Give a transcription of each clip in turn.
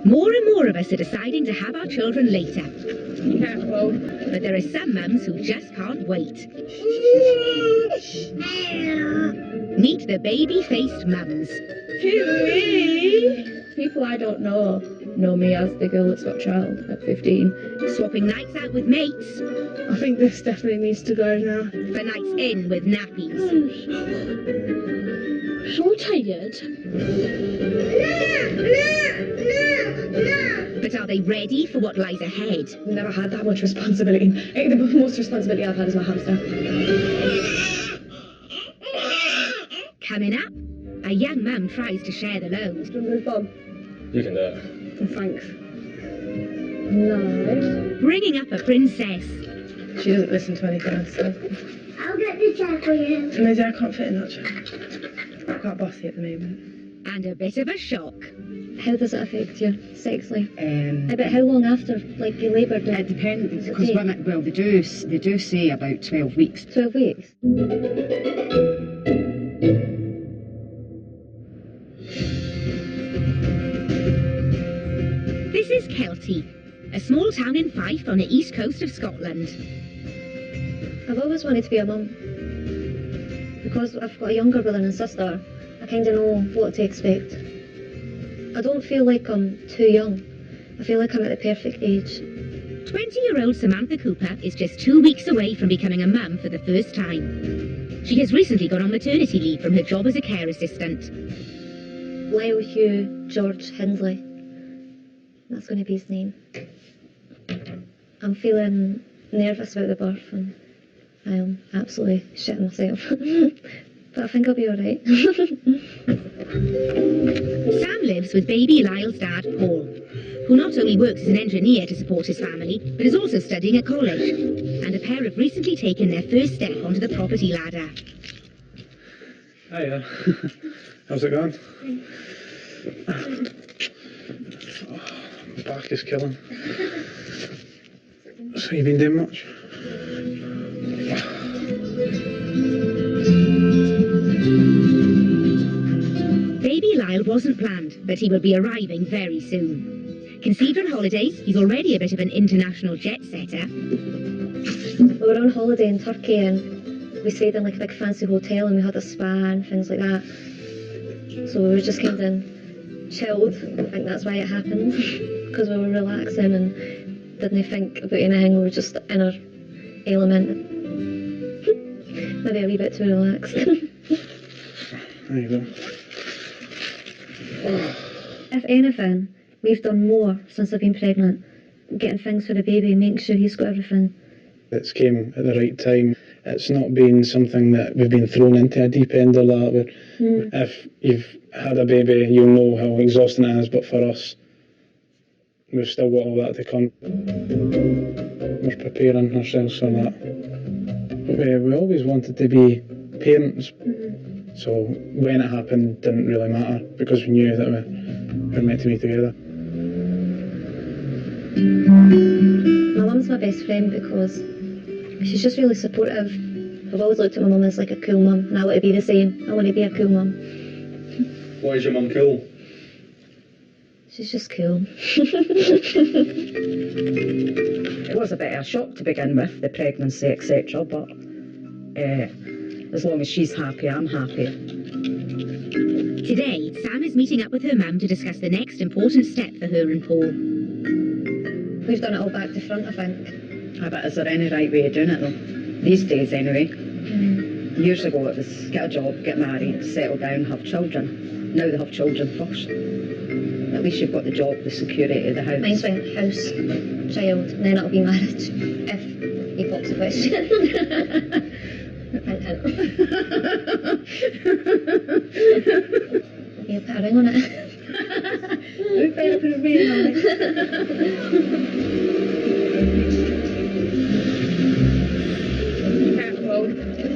More and more of us are deciding to have our children later. Careful. But there are some mums who just can't wait. Meet the baby-faced mums. People I don't know me as the girl that's got a child at 15. Swapping nights out with mates. I think this definitely needs to go now. For nights in with nappies. So tired. But are they ready for what lies ahead? I've never had that much responsibility. I think the most responsibility I've had is my hamster. Coming up, a young mum tries to share the load. You can do it. Thanks. No. Bringing up a princess. She doesn't listen to anything I say. I'll get the chair for you. Maybe I can't fit in that chair. I'm quite bossy at the moment. And a bit of a shock. How does it affect you sexually? About how long after, like, you laboured? It depends, because they do say about 12 weeks. 12 weeks? This is Kelty, a small town in Fife on the east coast of Scotland. I've always wanted to be a mum. Because I've got a younger brother and sister, I kind of know what to expect. I don't feel like I'm too young. I feel like I'm at the perfect age. 20-year-old Samantha Cooper is just 2 weeks away from becoming a mum for the first time. She has recently gone on maternity leave from her job as a care assistant. Lyle Hugh George Hindley. That's going to be his name. I'm feeling nervous about the birth and I am absolutely shitting myself. But I think I'll be alright. Sam lives with baby Lyle's dad, Paul, who not only works as an engineer to support his family, but is also studying at college. And the pair have recently taken their first step onto the property ladder. Hiya. How's it going? My back is killing. So you been doing much? Baby Lyle wasn't planned, but he will be arriving very soon. Conceived on holidays, he's already a bit of an international jet setter. We were on holiday in Turkey and we stayed in like a big fancy hotel and we had a spa and things like that. So we were just kind of chilled. I think that's why it happened. Because we were relaxing and didn't think about anything. We were just in our element. Maybe a wee bit too relaxed. There you go. If anything, we've done more since I've been pregnant. Getting things for the baby, making sure he's got everything. It's came at the right time. It's not been something that we've been thrown into a deep end of that. If you've had a baby, you'll know how exhausting it is, but for us, we've still got all that to come. We're preparing ourselves for that. We always wanted to be parents, so when it happened didn't really matter because we knew that we were meant to be together. My mum's my best friend because she's just really supportive. I've always looked at my mum as like a cool mum and I want to be the same. I want to be a cool mum. Why is your mum cool? She's just cool. It was a bit of a shock to begin with, the pregnancy, etc. But as long as she's happy, I'm happy. Today, Sam is meeting up with her mum to discuss the next important step for her and Paul. We've done it all back to front, I think. But is there any right way of doing it though? These days anyway. Years ago it was get a job, get married, settle down, have children. Now they have children first. At least you've got the job, the security of the house. Mine's went house, child, and then it'll be marriage, if he pops a question. You put a ring on it. We better put a ring on it.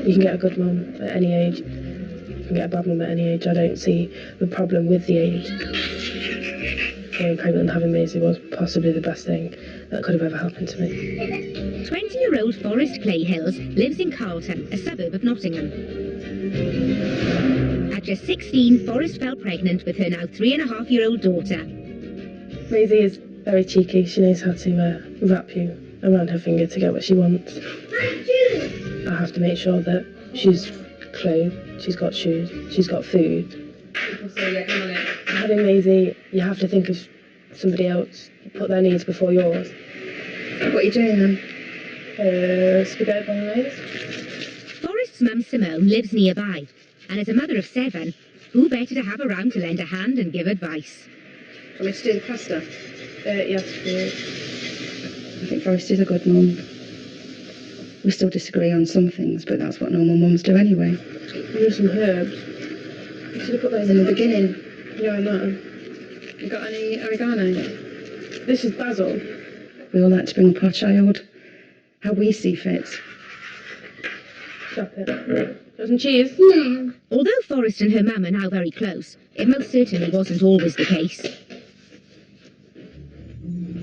You can get a good mum at any age. You can get a bad mum at any age. I don't see the problem with the age. Getting pregnant and having Maisie was possibly the best thing that could have ever happened to me. 20-year-old Forrest Clayhills lives in Carlton, a suburb of Nottingham. At just 16, Forrest fell pregnant with her now 3.5-year-old daughter. Maisie is very cheeky. She knows how to wrap you around her finger to get what she wants. I have to make sure that she's clothed, she's got shoes, she's got food. Having Maisie, you have to think of somebody else, put their needs before yours. What are you doing then? Spaghetti bolognese. Forrest's mum Simone lives nearby, and as a mother of 7, who better to have around to lend a hand and give advice? Want me to do the pasta? Yes, please. I think Forrest is a good mum. We still disagree on some things, but that's what normal mums do anyway. Here's some herbs. You should have put those in the beginning. Yeah, I know. You got any oregano? This is basil. We all like to bring up our child, how we see fit. Chop it. Got some cheese? No. Although Forrest and her mum are now very close, it most certainly wasn't always the case.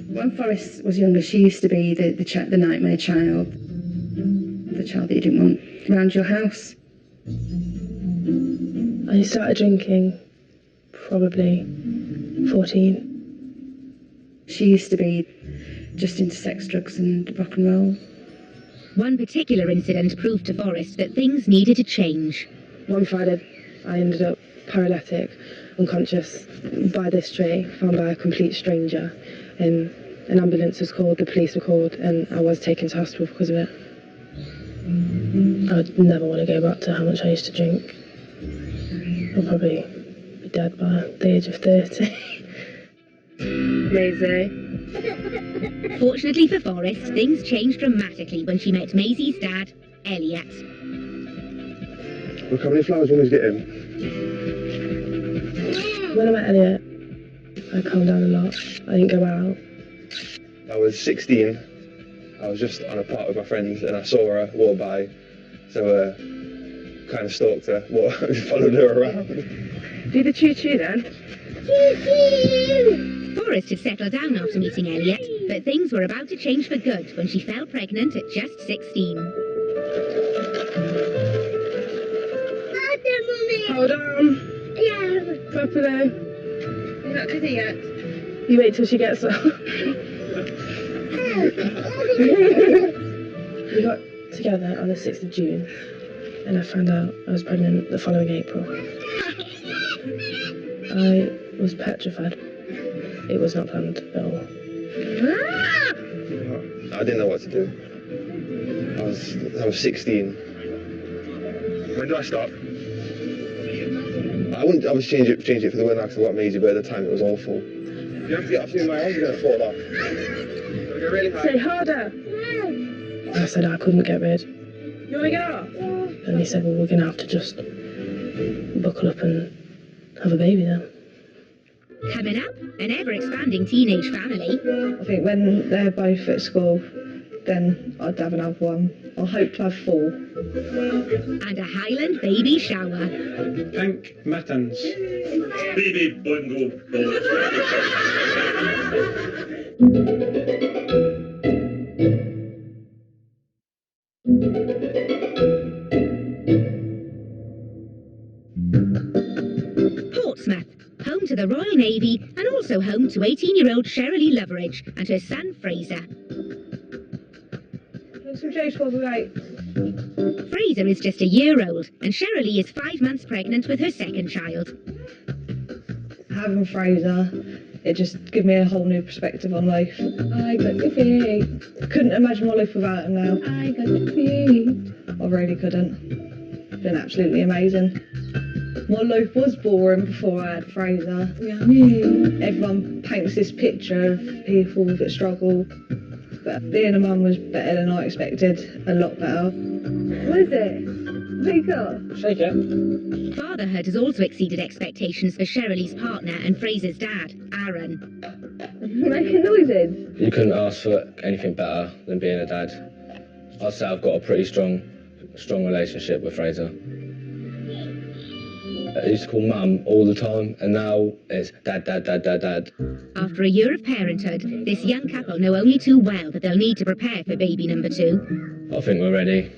When Forrest was younger, she used to be the nightmare child, the child that you didn't want around your house. I started drinking probably 14. She used to be just into sex, drugs and rock and roll. One particular incident proved to Forrest that things needed to change. One Friday, I ended up paralytic, unconscious, by this tree, found by a complete stranger. An ambulance was called, the police were called, and I was taken to hospital because of it. I would never want to go back to how much I used to drink. I'll probably be dead by the age of 30. Maisie. Fortunately for Forrest, things changed dramatically when she met Maisie's dad, Elliot. Look how many flowers you want to get in. When I met Elliot, I calmed down a lot. I didn't go out. I was 16. I was just on a park with my friends and I saw her walk by. So kind of stalked her, followed her around. Do the choo-choo then. Choo-choo! Forrest had settled down after meeting Elliot, but things were about to change for good when she fell pregnant at just 16. Hold on. Yeah. Properly. You're not did it yet? You wait till she gets up. We got together on the 6th of June and I found out I was pregnant the following April. I was petrified. It was not planned at all. I didn't know what to do. I was 16. When do I stop? I wouldn't obviously change it for the winner because I got Maisie, but at the time it was awful. You have to get up to my arms, you're going to fall off. Gotta go really high. Say harder. I said I couldn't get rid. You want to get off? And he said, well, we're going to have to just buckle up and have a baby then. Coming up, an ever-expanding teenage family, I think when they're both at school, then I'd have another one. I hope to have 4. and a Highland baby shower. Pink mittens. Baby bungle ball. Portsmouth, home to the Royal Navy and also home to 18-year-old Shirley Loveridge and her son Fraser. Some juice will be right. Fraser is just a year old and Shirley is 5 months pregnant with her second child. Having Fraser, it just gave me a whole new perspective on life. I got the feet. Couldn't imagine my life without him now. I got the feet. I really couldn't. Been absolutely amazing. My life was boring before I had Fraser. Everyone paints this picture of people that struggle, but being a mum was better than I expected. A lot better. Was it? Wake up. Shake it. Fatherhood has also exceeded expectations for Shirley's partner and Fraser's dad, Aaron. Making noises. You couldn't ask for anything better than being a dad. I'd say I've got a pretty strong relationship with Fraser. I used to call Mum all the time, and now it's Dad, Dad, Dad, Dad, Dad. After a year of parenthood, this young couple know only too well that they'll need to prepare for baby number 2. I think we're ready.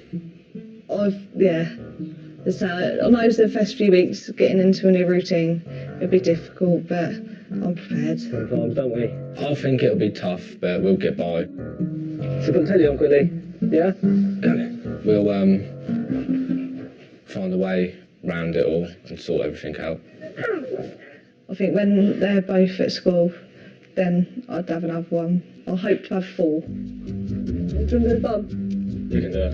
So I know the first few weeks getting into a new routine would be difficult, but I'm prepared. Sometimes, don't we? I think it'll be tough, but we'll get by. Should I tell you, Uncle Lee? Yeah? We'll find a way round it all and sort everything out. I think when they're both at school, then I'd have another one. I hope to have 4. Do you want to bum? You can do it.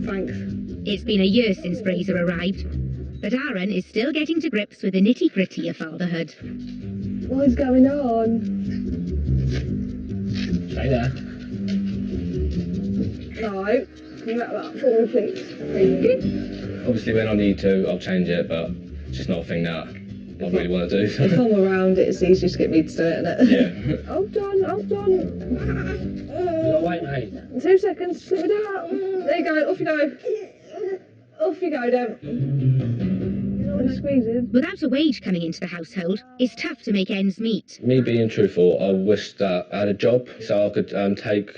Thanks. It's been a year since Fraser arrived, but Aaron is still getting to grips with the nitty-gritty of fatherhood. What's going on? Stay there. No. Can you wrap that up for me, please? Thank you. Obviously, when I need to, I'll change it, but it's just not a thing that I really want to do. If I'm around, it's easier to get me to do it, isn't it? Yeah. I'm done. No, wait, mate. 2 seconds, slip it out. There you go, off you go. Off you go, then. You don't want to squeeze it. Without a wage coming into the household, it's tough to make ends meet. Me being truthful, I wish that I had a job so I could take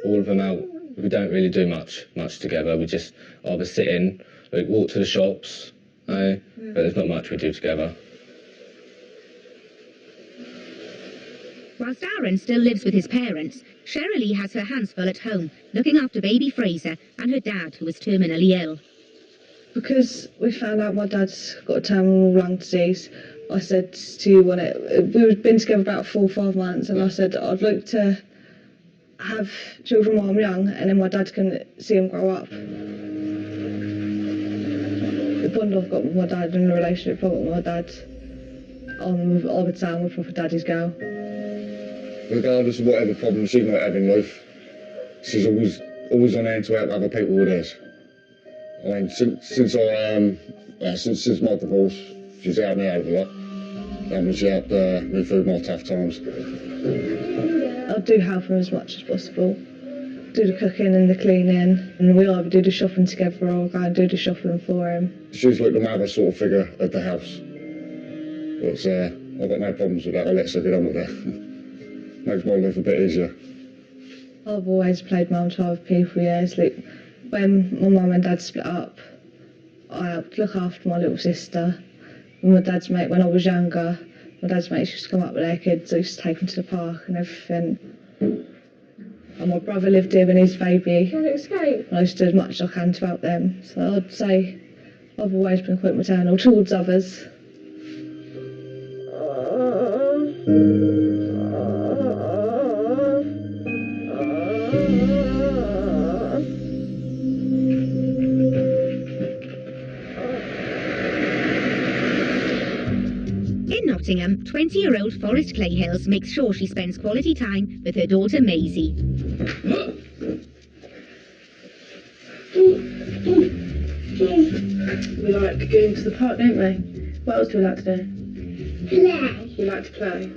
all of them out. We don't really do much together. We just either sit in, like walk to the shops, but there's not much we do together. Whilst Aaron still lives with his parents, Shirley has her hands full at home, looking after baby Fraser and her dad, who is terminally ill. Because we found out my dad's got a terminal lung disease, I said, do you want it? We've been together about 4 or 5 months, and I said, I'd like to have children while I'm young, and then my dad can see them grow up. The bond I've got with my dad and the relationship I've got with my dad, I would say I'm a proper daddy's girl. Regardless of whatever problems she might have in life, she's always on hand to help other people with theirs. I mean, since my divorce, she's helped me out a lot. And she helped me through my tough times. I do help him as much as possible. Do the cooking and the cleaning, and we either do the shopping together or go and do the shopping for him. She's like the mother sort of figure at the house. But I've got no problems with that. I let her get on with that. Makes my life a bit easier. I've always played mum child with people, yeah. It's like when my mum and dad split up, I helped look after my little sister. And my dad's mate, when I was younger, my dad's mates used to come up with their kids. I used to take them to the park and everything. And my brother lived here when he was a baby. Can it escape? And I used to do as much as I can to help them. So I'd say I've always been quite maternal towards others. In Nottingham, 20-year-old Forrest Clayhills makes sure she spends quality time with her daughter Maisie. We like going to the park, don't we? What else do we like to do? Play. We like to play. I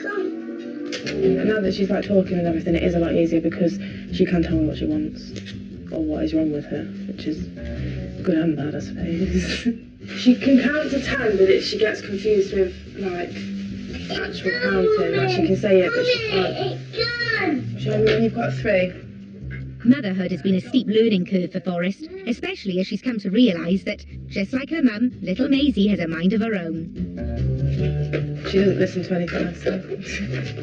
can't. And now that she's like talking and everything, it is a lot easier because she can tell me what she wants or what is wrong with her, which is good and bad, I suppose. She can count to 10, but she gets confused with like actual counting. Like she can say it, but she can't. Show me when you've got 3. Motherhood has been a steep learning curve for Forrest, especially as she's come to realise that, just like her mum, little Maisie has a mind of her own. She doesn't listen to anything I say.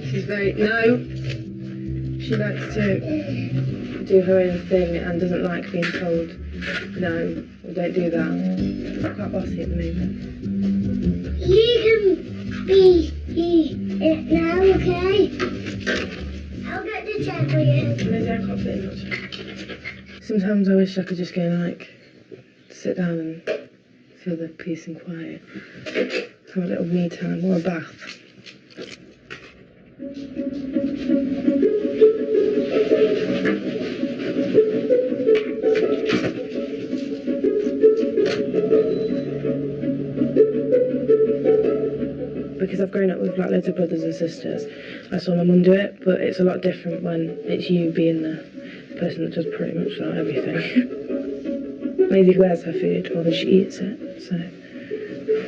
She's very... No! She likes to do her own thing and doesn't like being told, no, we don't do that. I'm quite bossy at the moment. You can be it now, okay? I'll get the chair for you. Maybe I can't fit in much. Sometimes I wish I could just go like, sit down and feel the peace and quiet. Have a little me time or a bath. Because I've grown up with like loads of brothers and sisters, I saw my mum do it, but it's a lot different when it's you being the person that does pretty much like everything. Maisie wears her food more than she eats it, so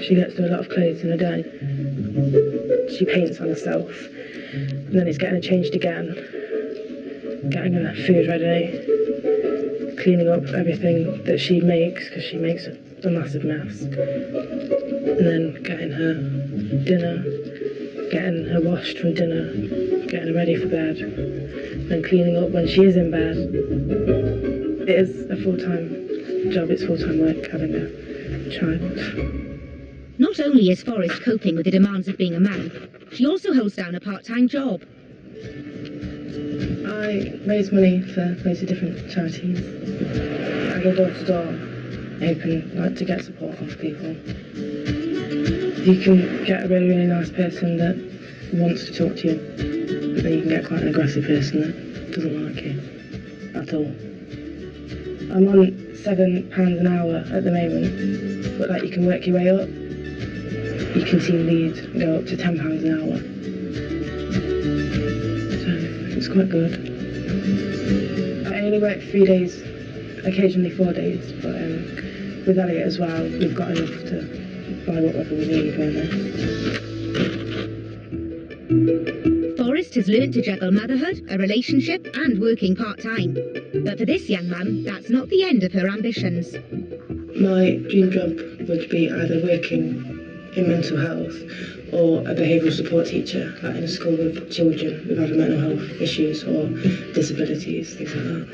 she gets to do a lot of clothes in a day. She paints on herself, and then it's getting her changed again, getting her food ready, cleaning up everything that she makes, because she makes a massive mess, and then getting her dinner, getting her washed from dinner, getting her ready for bed, and cleaning up when she is in bed. It is a full-time job, it's full-time work having a child. Not only is Forrest coping with the demands of being a mum, she also holds down a part-time job. I raise money for loads of different charities. I go door to door, hoping to get support off people. You can get a really, really nice person that wants to talk to you, but then you can get quite an aggressive person that doesn't like you at all. I'm on £7 an hour at the moment, but you can work your way up. You can team lead and go up to £10 an hour. So it's quite good. I only work 3 days, occasionally 4 days, but with Elliot as well, we've got enough to buy whatever we need, really. Forrest has learnt to juggle motherhood, a relationship and working part-time. But for this young mum, that's not the end of her ambitions. My dream job would be either working in mental health or a behavioural support teacher, in a school with children with either mental health issues or disabilities, things like that.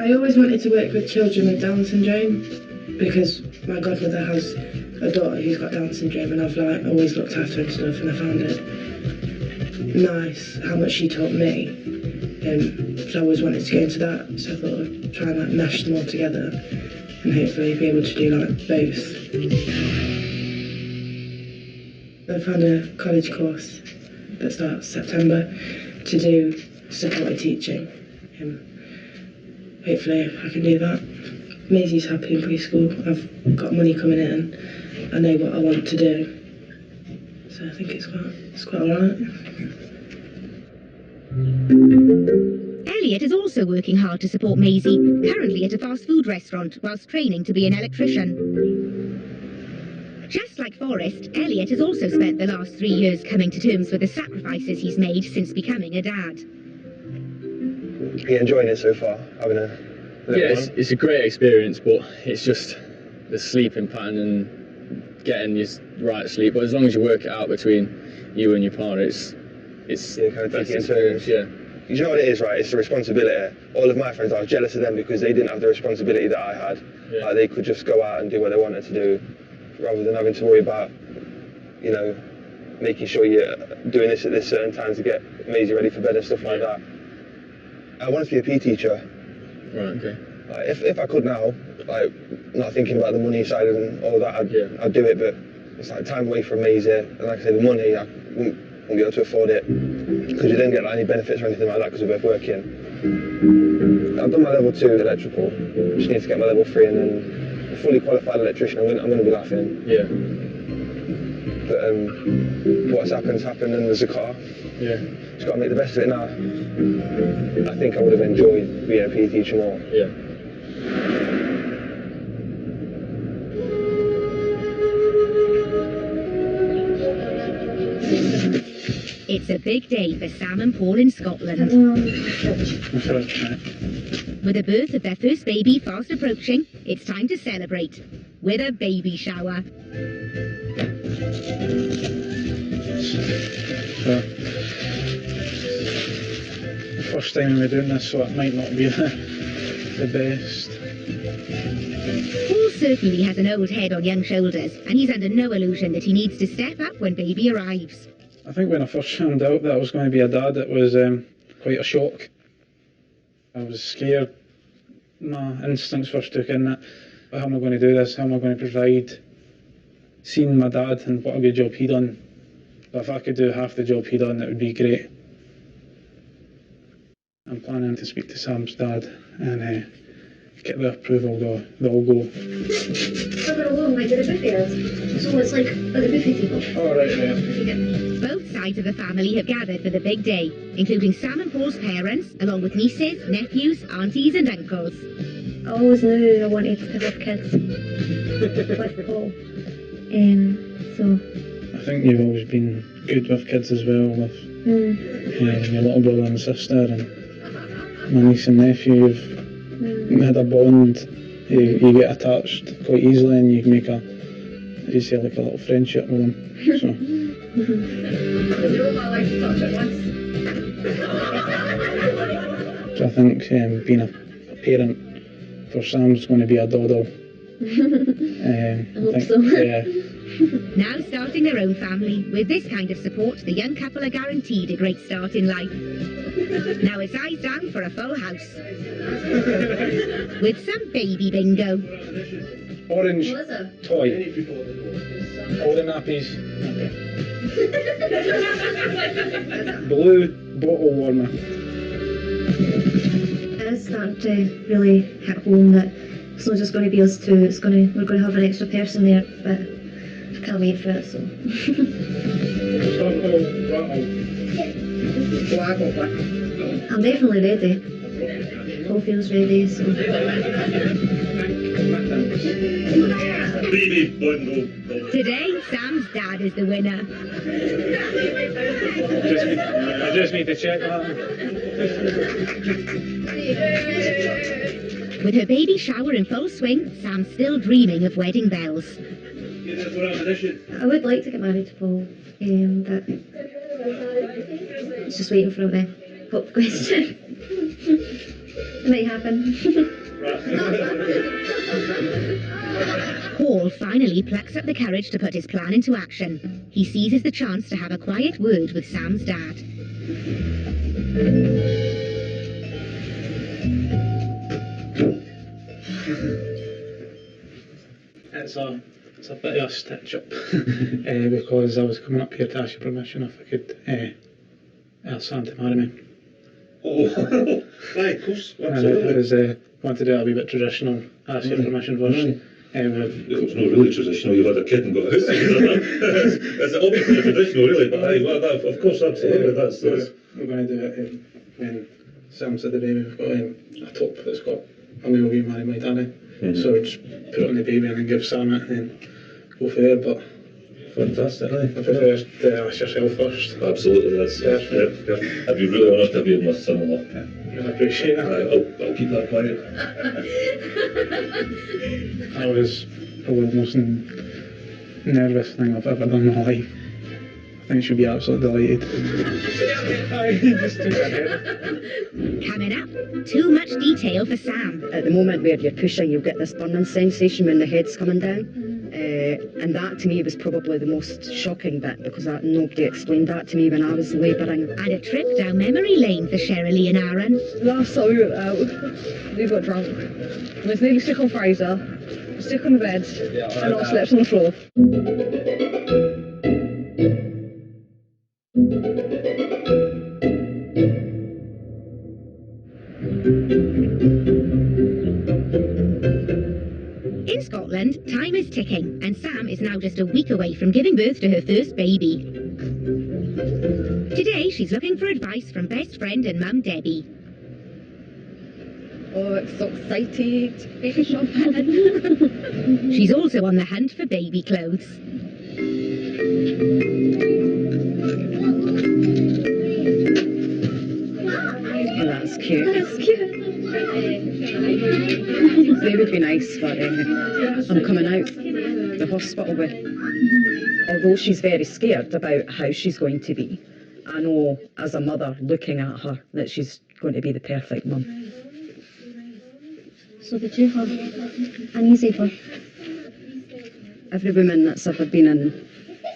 I always wanted to work with children with Down syndrome because my godmother has a daughter who's got Down syndrome, and I've always looked after her and stuff, and I found it nice how much she taught me. So I always wanted to go into that, so I thought I'd try and mesh them all together and hopefully be able to do both. I found a college course that starts September to do supported teaching. Hopefully I can do that. Maisie's happy in preschool. I've got money coming in. I know what I want to do. So I think it's quite alright. Elliot is also working hard to support Maisie, currently at a fast food restaurant whilst training to be an electrician. Just like Forrest, Elliot has also spent the last 3 years coming to terms with the sacrifices he's made since becoming a dad. Are you enjoying it so far, having a little one? It's a great experience, but it's just the sleeping pattern and getting your right sleep. But as long as you work it out between you and your partner, it's kind of take it into, yeah. You know what it is, right? It's the responsibility. All of my friends, I was jealous of them because they didn't have the responsibility that I had. Yeah. They could just go out and do what they wanted to do, rather than having to worry about, making sure you're doing this at this certain time to get Maisie ready for bed and stuff like that. I wanted to be a PE teacher. Right, okay. If I could now, not thinking about the money side and all that, I'd do it, but it's time away from Maisie, and like I say, the money, I wouldn't be able to afford it, because you don't get any benefits or anything like that because we're both working. I've done my level 2 electrical, just need to get my level 3, and then a fully qualified electrician, I'm going to be laughing. Yeah. But what's happened's happened, and there's a car. Yeah. Just got to make the best of it now. I think I would have enjoyed being a PE teacher more. Yeah. It's a big day for Sam and Paul in Scotland. With the birth of their first baby fast approaching, it's time to celebrate with a baby shower. First time we're doing this, so it might not be the best. Paul certainly has an old head on young shoulders, and he's under no illusion that he needs to step up when baby arrives. I think when I first found out that I was going to be a dad, it was quite a shock. I was scared. My instincts first took in that, how am I going to do this? How am I going to provide? Seeing my dad and what a good job he done. But if I could do half the job he done, it would be great. I'm planning to speak to Sam's dad and get the approval, they'll go. Further along, like at the buffet. So it's like at the buffet table. Oh, right, yeah. Both sides of the family have gathered for the big day, including Sam and Paul's parents, along with nieces, nephews, aunties and uncles. I always knew I wanted to have kids with Paul. So I think you've always been good with kids as well, with your little brother and sister and my niece and nephew. You've had a bond, you get attached quite easily and you can make a, as you say, like a little friendship with them. So Because you're all my life to touch at once. So I think being a parent for Sam's going to be a doddle. I hope so. Yeah. Now starting their own family, with this kind of support, the young couple are guaranteed a great start in life. Now it's eyes down for a full house. With some baby bingo. Orange What is it? toy. All the nappies. Blue bottle warmer. It is starting to really hit home that it's not just going to be us two, we're going to have an extra person there, but I can't wait for it, so. I'm definitely ready. Paul feels ready, so. Baby bundle. Today, Sam's dad is the winner. I just need to check that. With her baby shower in full swing, Sam's still dreaming of wedding bells. I would like to get married to Paul, but it's just waiting for the pop question. It might happen. Paul finally plucks up the courage to put his plan into action. He seizes the chance to have a quiet word with Sam's dad. It's a bit of a stitch up because I was coming up here to ask your permission if I could ask Sam to marry me. Oh, aye, of course, And absolutely. it was wanted to do it a wee bit traditional. Ask your permission first. It's not really traditional, you've had a kid and got a house together. It's obviously traditional, really, but aye, well, that, of course, absolutely, that's... We're going to do it when Sam's had the baby. We've got a top that's got a will be married my daddy. So we just put it on the baby and then give Sam it and then go for there. But fantastic, aye. I prefer to ask yourself first. Absolutely, that's... Yeah. I'd be really honoured to be my son-in-law. Really appreciate that. I'll keep that quiet. That was probably the most nervous thing I've ever done in my life. I think she'll be absolutely delighted. Coming up, too much detail for Sam. At the moment where you're pushing, you'll get this burning sensation when the head's coming down. And that to me was probably the most shocking bit because nobody explained that to me when I was labouring. And a trip down memory lane for Shirley and Aaron. Last time we went out, we got drunk. I was nearly sick on Fraser, sick on the bed, and I slept on the floor. In Scotland, time is ticking, and Sam is now just a week away from giving birth to her first baby. Today, she's looking for advice from best friend and mum Debbie. Oh, it's so excited. Baby shopping. She's also on the hunt for baby clothes. Oh, that's cute. That's cute. They would be nice, but I'm coming out the hospital with. Although she's very scared about how she's going to be, I know as a mother looking at her that she's going to be the perfect mum. So did you have an easy birth? Every woman that's ever been in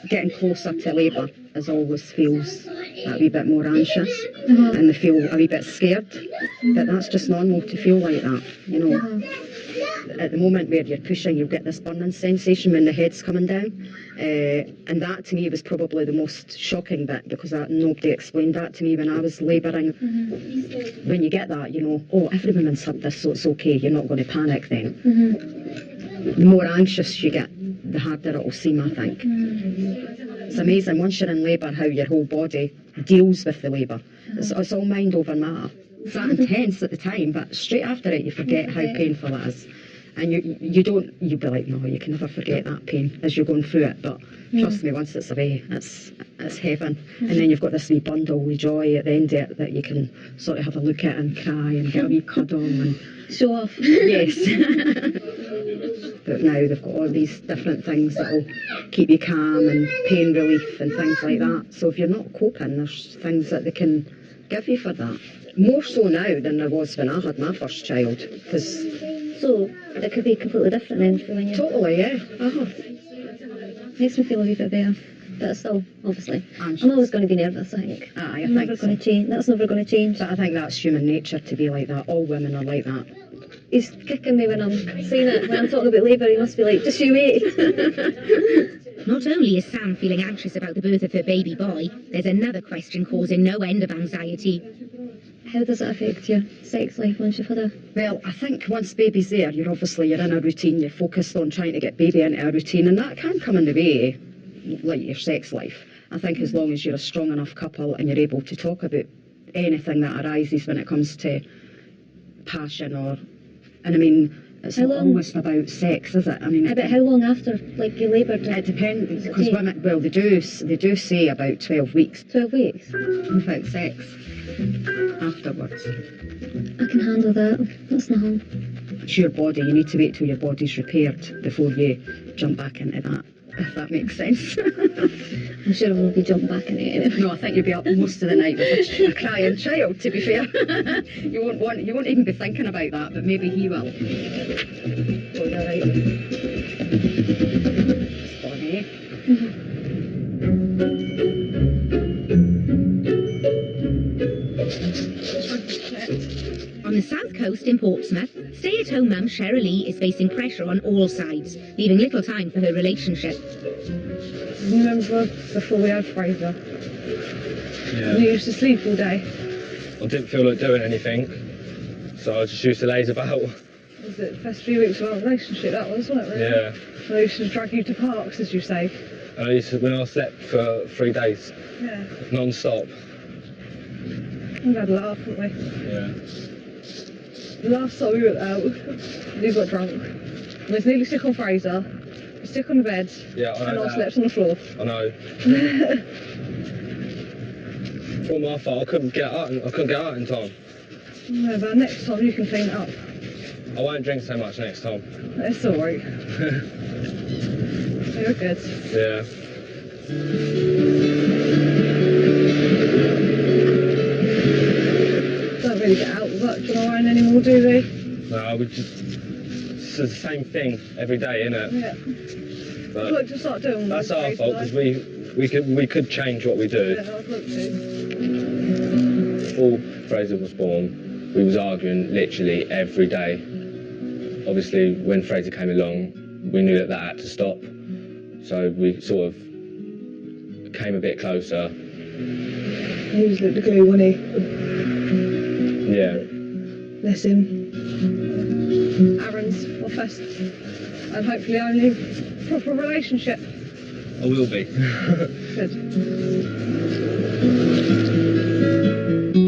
getting closer to labour as always feels a wee bit more anxious and they feel a wee bit scared, but that's just normal to feel like that, you know. At the moment where you're pushing, you'll get this burning sensation when the head's coming down, and that to me was probably the most shocking bit because nobody explained that to me when I was labouring. When you get that, you know, oh, every woman's had this, so it's okay, you're not going to panic then. The more anxious you get, the harder it will seem, I think. It's amazing once you're in labour how your whole body deals with the labour. It's all mind over matter. It's that intense at the time, but straight after it you forget how painful it is. And you'll be like, no, you can never forget that pain as you're going through it, but trust me, once it's away, it's heaven. And then you've got this wee bundle with joy at the end of it that you can sort of have a look at and cry and get a wee cuddle and show off. Yes. But now they've got all these different things that'll keep you calm and pain relief and things like that. So if you're not coping, there's things that they can give you for that. More so now than there was when I had my first child. So it could be completely different then for when you... Totally, yeah. Makes me feel a wee bit better. But still, obviously, I'm always going to be nervous, I think. Aye, I'm never going to change. That's never going to change. But I think that's human nature to be like that. All women are like that. He's kicking me when I'm saying it. When I'm talking about labour, he must be like, just you wait. Not only is Sam feeling anxious about the birth of her baby boy, there's another question causing no end of anxiety. How does it affect your sex life once you've had a... Well, I think once baby's there, you're in a routine, you're focused on trying to get baby into a routine, and that can come in the way, like your sex life. I think as long as you're a strong enough couple and you're able to talk about anything that arises when it comes to passion and I mean, it's not always about sex, is it? I mean, about how long after, like, you laboured? It depends, because women, well, they do say about 12 weeks. 12 weeks? Without sex. Afterwards. I can handle that. That's not hard. It's your body. You need to wait till your body's repaired before you jump back into that, if that makes sense. I'm sure I won't be jumping back into it anyway. No, I think you'll be up most of the night with a crying child, to be fair. You won't even be thinking about that, but maybe he will. Oh, you're right. Funny. On the south coast in Portsmouth, stay-at-home mum Cheryl Lee is facing pressure on all sides, leaving little time for her relationship. You remember before we had Fraser? Yeah. You used to sleep all day. I didn't feel like doing anything, so I just used to laze about. Was it the first few weeks of our relationship, that was, wasn't it? Really? Yeah. I used to drag you to parks, as you say. When I slept for 3 days, Yeah. non-stop. We've had a laugh, haven't we? Yeah. The last time we went out, you got drunk. I was nearly sick on Fraser, sick on the bed, Yeah, I know and I that. slept on the floor. I know. For my fault, I couldn't get out in time. No, but next time you can clean it up. I won't drink so much next time. It's alright. You're good. Yeah. Don't really get out much on our own anymore, do they? No, it's the same thing every day, isn't it? Yeah. But I'd like to start doing that's more our days, fault, though. because we could change what we do. Yeah, I'd like to. Before Fraser was born, we was arguing literally every day. Obviously, when Fraser came along, we knew that had to stop. So we sort of came a bit closer. He was like the glue, wasn't he? Yeah. Bless him. Aaron's my first and hopefully only proper relationship. I will be. Good.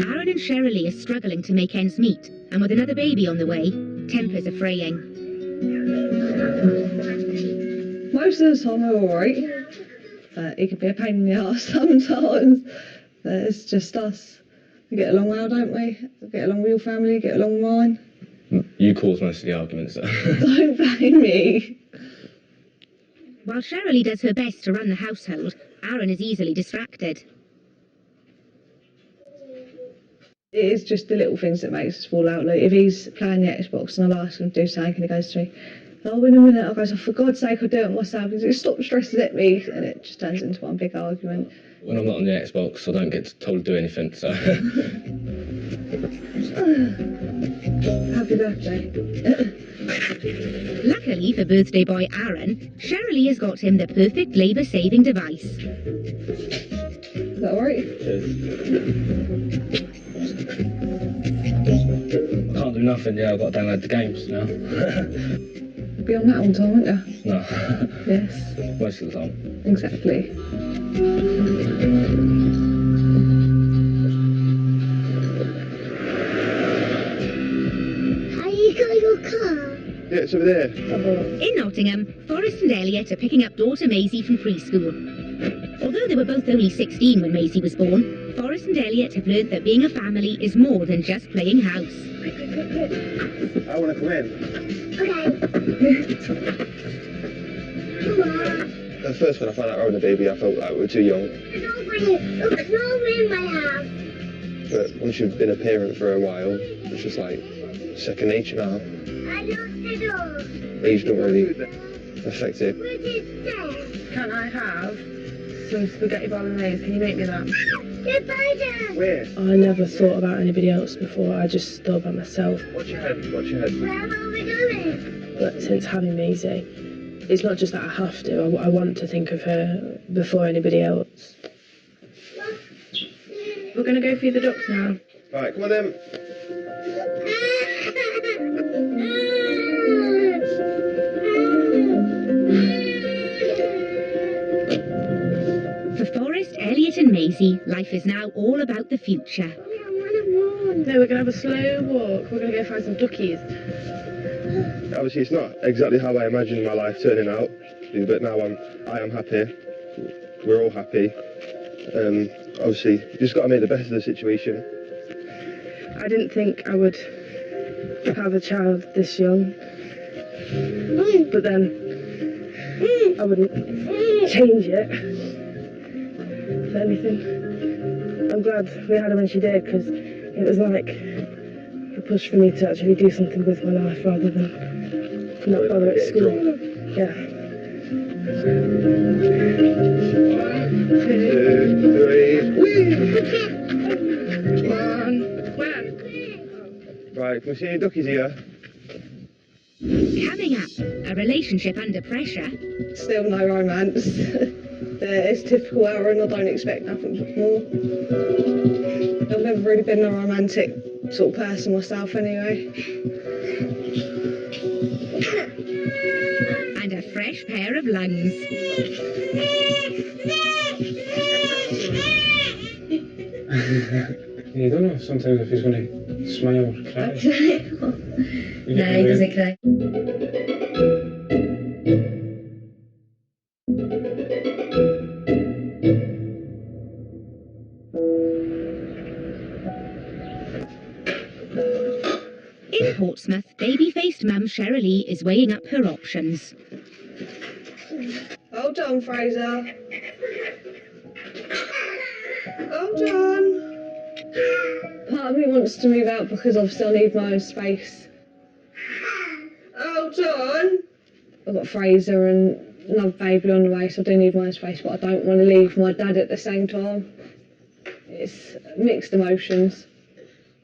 Aaron and Cheryl Lee are struggling to make ends meet, and with another baby on the way, tempers are fraying. Most of the time we're alright, but it can be a pain in the arse sometimes. But it's just us. We get along well, don't we? We get along with your family, get along with mine. You cause most of the arguments, though. Don't blame me. While Cheryl Lee does her best to run the household, Aaron is easily distracted. It is just the little things that makes us fall out. Like if he's playing the Xbox and I'll ask him to do something and he goes to me, "Oh, in a minute," I go, "Oh, for God's sake, I'll do it myself." He says, "Stop stressing at me," and it just turns into one big argument. When I'm not on the Xbox, I don't get told to do anything, so... Happy birthday. Luckily for birthday boy Aaron, Cheryl Lee has got him the perfect labour-saving device. Is that alright? I can't do nothing, yeah, I've got to download the games now. You'll be on that all the time, won't you? No. Yes. Most of the time. Exactly. Have you got your car? Yeah, it's over there. In Nottingham, Forrest and Elliot are picking up daughter Maisie from preschool. Although Although they were both only 16 when Maisie was born, Forrest and Elliot have learnt that being a family is more than just playing house. I want to come in. Okay. At first when I found out I was a baby, I felt like we were too young. There's nobody in my house. But once you've been a parent for a while, it's just like second nature now. I locked the door. Age don't really affect it. What is that? Can I have some spaghetti bolognese? Can you make me that? The spider. Where? I never thought about anybody else before. I just thought about myself. Watch your head, watch your head. Where are we going? But since having Maisie, it's not just that I have to. I want to think of her before anybody else. We're going to go feed the ducks now. Right, come on then. For Forrest, Elliot and Maisie, life is now all about the future. No, we're going to have a slow walk. We're going to go find some duckies. Obviously, it's not exactly how I imagined my life turning out, but now I am happy. We're all happy. Obviously, you just got to make the best of the situation. I didn't think I would have a child this young, but then I wouldn't change it for anything. I'm glad we had her when she did, because it was like a push for me to actually do something with my life rather than not bother at school. Yeah. 1, 2, 3. Whee! Come on. Where? Right, can we see any duckies here? Coming up, a relationship under pressure. Still no romance. It's typical Aaron, I don't expect nothing more. I've never really been a romantic sort of person myself anyway. And a fresh pair of lungs. You don't know sometimes if he's going to smile or cry. No, he doesn't cry. In Portsmouth, baby-faced mum Cherylee is weighing up her options. Hold on, Fraser. Hold on. Part of me wants to move out because obviously I need my own space. Hold on. I've got Fraser and another baby on the way, so I do need my own space, but I don't want to leave my dad at the same time. It's mixed emotions.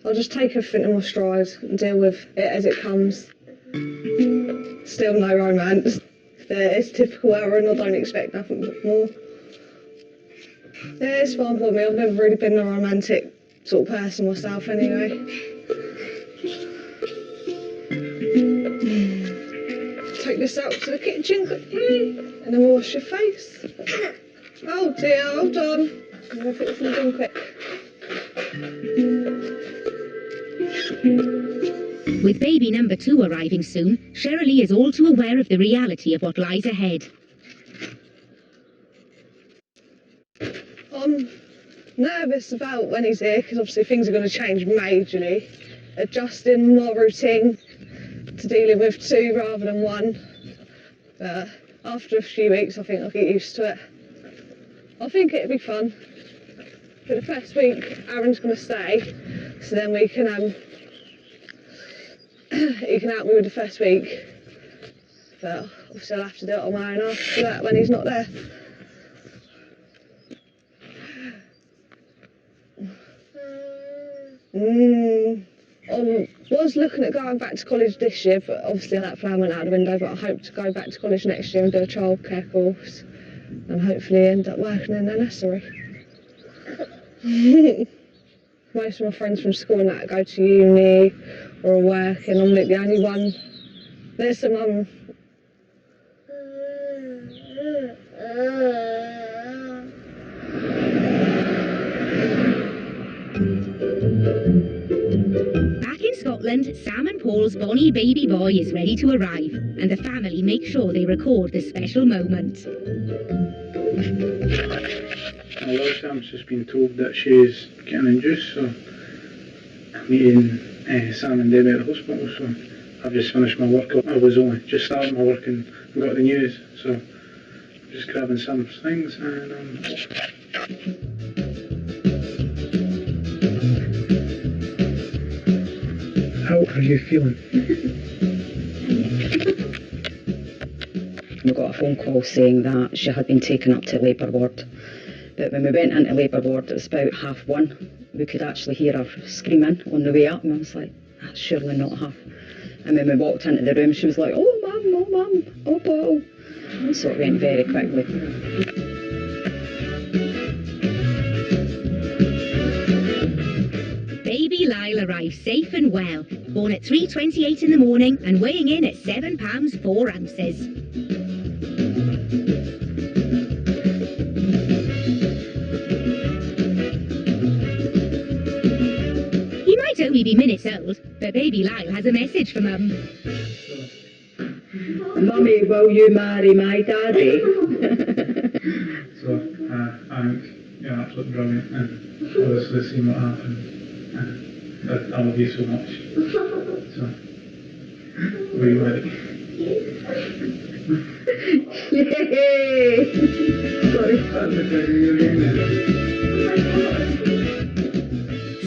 I'll just take everything in my stride and deal with it as it comes. Still no romance. It's typical Aaron, I don't expect nothing more. Yeah, it's fine for me. I've never really been a romantic sort of person myself anyway. Take this out to the kitchen quickly and then we'll wash your face. Oh dear, hold on. I'm going to put this in the bin quick. With baby number 2 arriving soon, Cherylee is all too aware of the reality of what lies ahead. I'm nervous about when he's here because obviously things are going to change majorly. Adjusting my routine to dealing with 2 rather than 1. But after a few weeks I think I'll get used to it. I think it'll be fun. For the first week Aaron's going to stay, so then we can he can help me with the first week. But obviously I'll have to do it on my own after that when he's not there. I was looking at going back to college this year, but obviously that plan went out the window, but I hope to go back to college next year and do a childcare course and hopefully end up working in a nursery. Most of my friends from school and that go to uni or work, and I'm like the only one. There's some Back in Scotland, Sam and Paul's bonny baby boy is ready to arrive, and the family make sure they record this special moment. A lot of times just been told that she's getting induced, so I'm meeting Sam and Debbie at the hospital, so I've just finished my work. I was only just starting my work and got the news, so I'm just grabbing some things and how are you feeling? We got a phone call saying that she had been taken up to labour ward. But when we went into labour ward, it was about 1:30. We could actually hear her screaming on the way up, and I was like, that's surely not her. And when we walked into the room, she was like, oh mum, oh Paul. So it went very quickly. Baby Lyle arrived safe and well, born at 3:28 in the morning and weighing in at 7 pounds 4 ounces. He might only be minutes old, but baby Lyle has a message for Mum. Mummy, will you marry my daddy? So I think you're absolutely brilliant, and obviously seeing what happened. I love you so much. So, were you ready? Yay!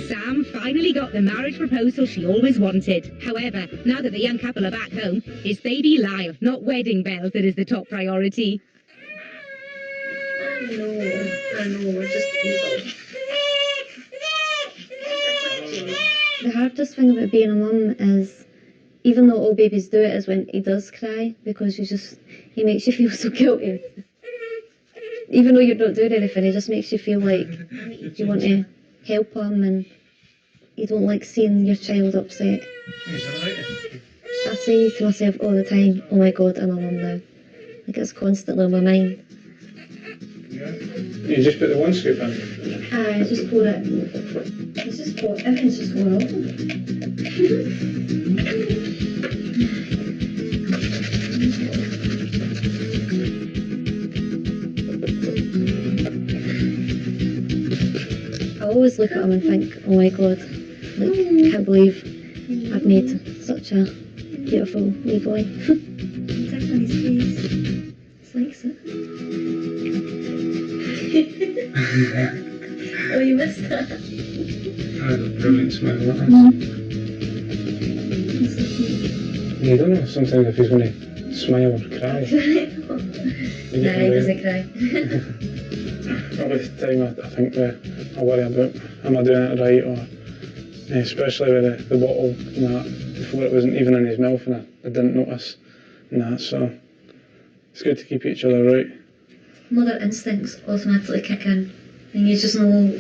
Sam finally got the marriage proposal she always wanted. However, now that the young couple are back home, it's baby Lyle, not wedding bells, that is the top priority. I know, we're just evil. The hardest thing about being a mum is, even though all babies do it, is when he does cry, because he makes you feel so guilty. Even though you're not doing anything, he just makes you feel like you want to help him and you don't like seeing your child upset. I say to myself all the time, oh my God, I'm a mum now. Like, it's constantly on my mind. You just put the one scoop in? I just pour it. It's just pour, everything's just going off. I always look at him and think, oh my God, like, I can't believe I've made such a beautiful wee boy. Tap on his face. Just likes it. Oh, you missed that. I had a brilliant smile like that. You don't know sometimes if he's going to smile or cry. Nah, he doesn't cry. All the time I think I worry about, am I doing it right, or especially with the bottle and that, before it wasn't even in his mouth and I didn't notice and that, so it's good to keep each other right. Mother instincts automatically kick in, and you just know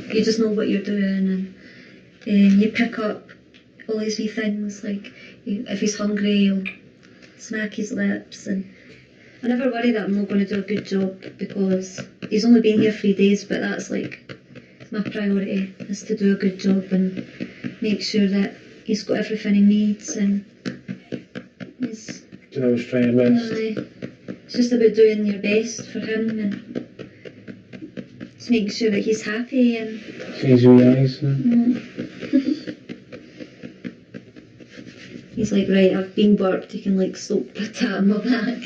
what you're doing, and you pick up all these wee things, like if he's hungry, you'll smack his lips, and I never worry that I'm not going to do a good job, because he's only been here 3 days, but that's like my priority, is to do a good job and make sure that he's got everything he needs, and he's... You always try your best. It's just about doing your best for him and just making sure that he's happy and... Sees your eyes. He's like, right, I've been burped, you can like soap a tat on my back.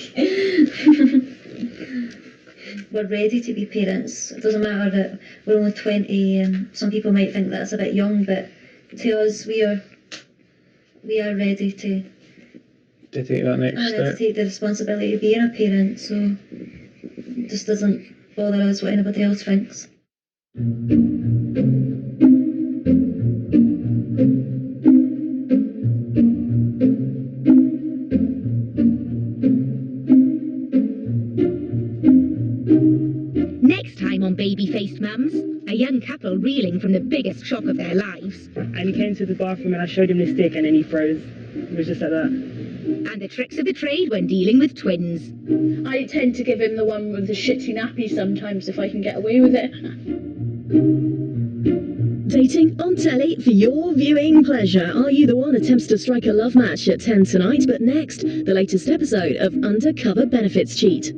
We're ready to be parents. It doesn't matter that we're only 20 and some people might think that's a bit young, but to us we are ready to take that next step. To take the responsibility of being a parent, so it just doesn't bother us what anybody else thinks. Next time on Baby-Faced Mums, a young couple reeling from the biggest shock of their lives. And he came to the bathroom and I showed him the stick and then he froze. It was just like that. And the tricks of the trade when dealing with twins. I tend to give him the one with the shitty nappy sometimes if I can get away with it. Dating on telly for your viewing pleasure. Are You the One attempts to strike a love match at 10 tonight, but next, the latest episode of Undercover Benefits Cheat.